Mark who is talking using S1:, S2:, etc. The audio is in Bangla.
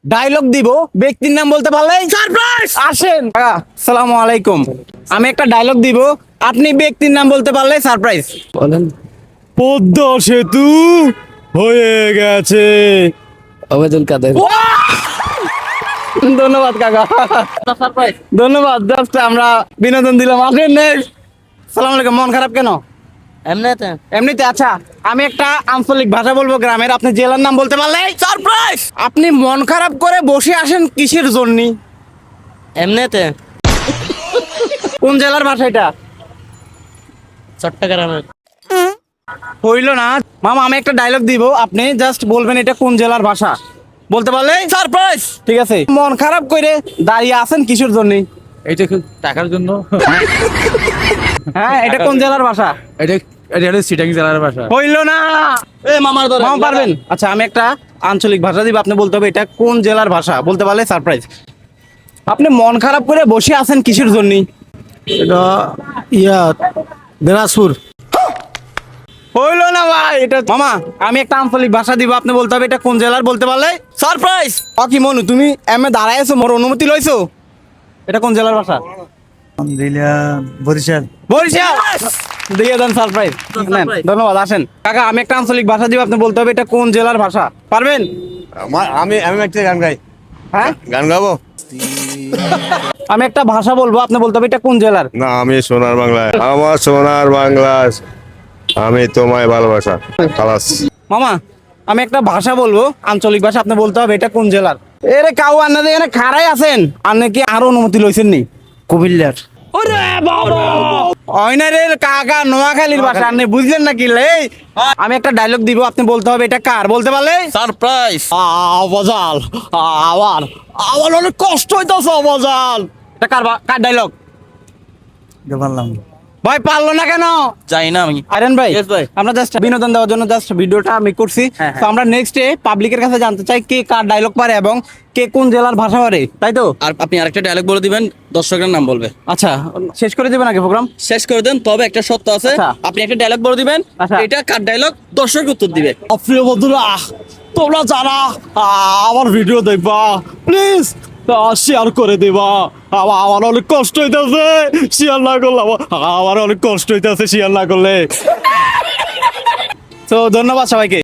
S1: ডায়লগ দিব, ব্যক্তির নাম বলতে পারলেই সারপ্রাইজ। আসেন কাকা, আসসালামু আলাইকুম। আমি একটা ডায়লগ দিব, আপনি ব্যক্তির নাম বলতে পারলে সারপ্রাইজ।
S2: বলেন।
S3: পদ্মা সেতু হয়ে গেছে।
S2: ওবায়দুল কাদের।
S1: ধন্যবাদ কাকা, ধন্যবাদ। জাস্ট আমরা বিনোদন দিলাম। আসেন নেক্সট। আসসালামু আলাইকুম। মন খারাপ কেন?
S2: এমনিতে
S1: এমনিতে। আচ্ছা, আমি একটা আঞ্চলিক ভাষা বলবো গ্রামের, আপনি জেলার নাম বলতে পারলে সারপ্রাইজ। আপনি মন খারাপ করে বসে আসেন কিসের জন্য?
S2: এমনিতে
S1: কোন জেলার ভাষা এটা?
S2: চট্টগ্রামের।
S1: হইল না মামা, আমি একটা ডায়লগ দিব, আপনি জাস্ট বলবেন এটা কোন জেলার ভাষা। বলতে পারলে সারপ্রাইজ। ঠিক আছে। মন খারাপ করে দাঁড়িয়ে আছেন কিসের জন্য?
S3: এইটা টাকার জন্য।
S1: হ্যাঁ, এটা কোন জেলার ভাষা?
S3: এটা এটা হলো সিটাং জেলার ভাষা।
S1: হইল না। মামা পারবেন? আচ্ছা, আমি একটা আঞ্চলিক ভাষা দিব, আপনি বলতে হবে এটা কোন জেলার ভাষা। বলতে পারলে সারপ্রাইজ। আপনি মন খারাপ করে বসে আছেন কিসের জন্য?
S3: এটা দিনাজপুর।
S1: হইল না ভাই, এটা মামা আমি একটা আঞ্চলিক ভাষা দিব, আপনি বলতে হবে এটা কোন জেলার। বলতে পারলে সারপ্রাইজ। কি মনু, তুমি এমএ দাঁড়ায় আছো, মোর অনুমতি লইছো? এটা কোন জেলার ভাষা?
S3: বরিশাল।
S1: বরিশাল। দিয়ে দেন সারপ্রাইজ। ধন্যবাদ। আসেন কাকা, আমি একটা আঞ্চলিক ভাষা দিব, আপনি বলতে হবে এটা কোন জেলার ভাষা। পারবেন?
S4: আমি আমি একটা গান গাই।
S1: হ্যাঁ,
S4: গান গাবো?
S1: আমি একটা ভাষা বলবো, আপনি বলতে হবে এটা কোন জেলার।
S4: না, আমি সোনার বাংলায়, আমার সোনার বাংলা, আমি তোমায় ভালোবাসা। খালাস।
S1: মামা আমি একটা ভাষা বলবো, আঞ্চলিক ভাষা, আপনি বলতে হবে এটা কোন জেলার। এরে কাউ আপনাদের এখানে খাড়াই আছেন, আপনি কি আরো অনুমতি লইছেন নি?
S2: কুমিল্লার।
S1: কাকা নোয়াখালীর ভাষা আপনি বুঝলেন নাকি? আমি একটা ডায়লগ দিব, আপনি বলতে হবে এটা কার। বলতে পারলে
S2: সারপ্রাইজ।
S1: আবাজাল। আবার আবার অনেক কষ্ট হইতেছে আবাজাল। এটা কার ডায়লগ?
S3: পারলাম।
S1: ভাই পারলো না কেন?
S2: যাই না আমি।
S1: আরেন ভাই,
S2: Yes, ভাই।
S1: আমরা জাস্ট বিনোদন দেওয়ার জন্য জাস্ট ভিডিওটা আমি করছি।
S2: হ্যাঁ,
S1: তো আমরা নেক্সট ডে পাবলিকের কাছে জানতে চাই কে কার ডায়লগ পারে এবং কে কোন জেলার ভাষা পারে, তাই তো?
S2: আর আপনি আরেকটা ডায়লগ বলে দিবেন, দর্শকের নাম বলবে।
S1: আচ্ছা, শেষ করে দেবেন আগে প্রোগ্রাম?
S2: শেষ করে দেন, তবে একটা সত্য আছে।
S1: আচ্ছা।
S2: আপনি একটা ডায়লগ বলে দিবেন,
S1: আচ্ছা।
S2: এটা কার ডায়লগ, দর্শক উত্তর দিবে।
S1: প্রিয় বন্ধুরা, তোমরা যারা আমার ভিডিও দেখবা প্লিজ শেয়ার করে দেবা। আমার অনেক কষ্ট হইতেছে শেয়ার না করলে, আমার অনেক কষ্ট হইতেছে শেয়ার না করলে। তো ধন্যবাদ সবাইকে।